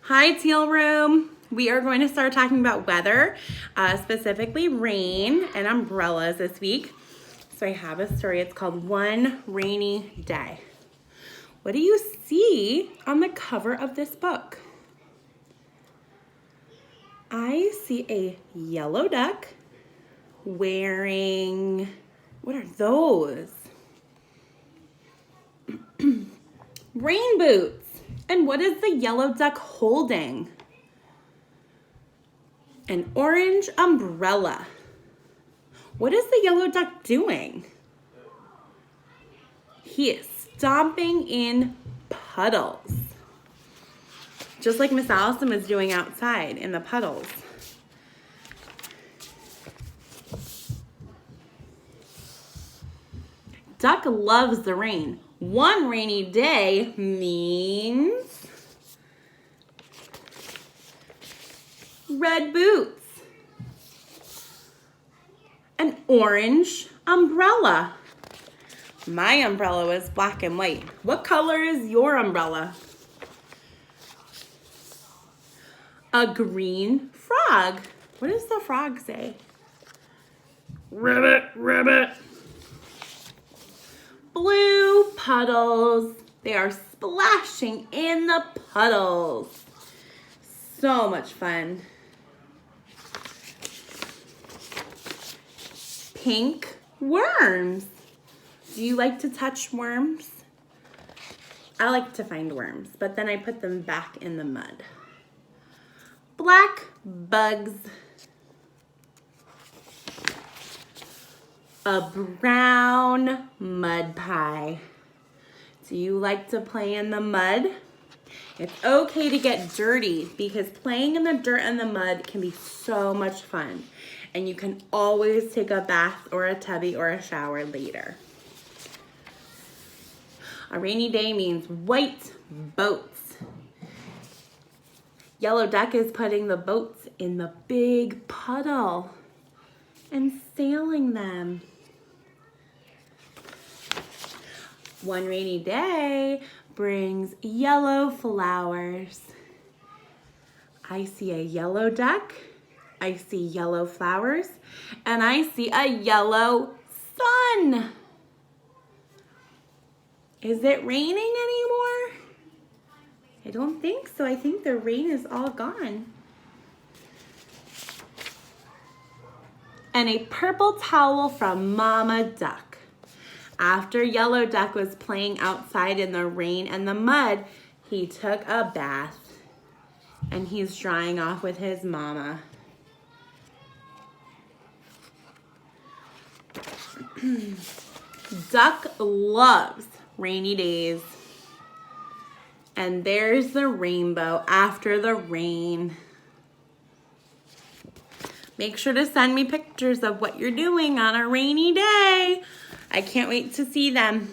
Hi, Teal Room. We are going to start talking about weather, specifically rain and umbrellas this week. So I have a story. It's called One Rainy Day. What do you see on the cover of this book? I see a yellow duck wearing, what are those? Rain boots. And what is the yellow duck holding? An orange umbrella. What is the yellow duck doing? He is stomping in puddles. Just like Miss Allison was doing outside in the puddles. Duck loves the rain. One rainy day means red boots. An orange umbrella. My umbrella was black and white. What color is your umbrella? A green frog. What does the frog say? Ribbit, ribbit. Blue puddles. They are splashing in the puddles. So much fun. Pink worms. Do you like to touch worms? I like to find worms, but then I put them back in the mud. Black bugs. A brown mud pie. Do you like to play in the mud? It's okay to get dirty because playing in the dirt and the mud can be so much fun. And you can always take a bath or a tubby or a shower later. A rainy day means white boats. Yellow duck is putting the boats in the big puddle and sailing them. One rainy day brings yellow flowers. I see a yellow duck, I see yellow flowers, and I see a yellow sun. Is it raining anymore? I don't think so. I think the rain is all gone. And a purple towel from Mama Duck. After Yellow Duck was playing outside in the rain and the mud, he took a bath and he's drying off with his mama. Duck loves rainy days. And there's the rainbow after the rain. Make sure to send me pictures of what you're doing on a rainy day. I can't wait to see them.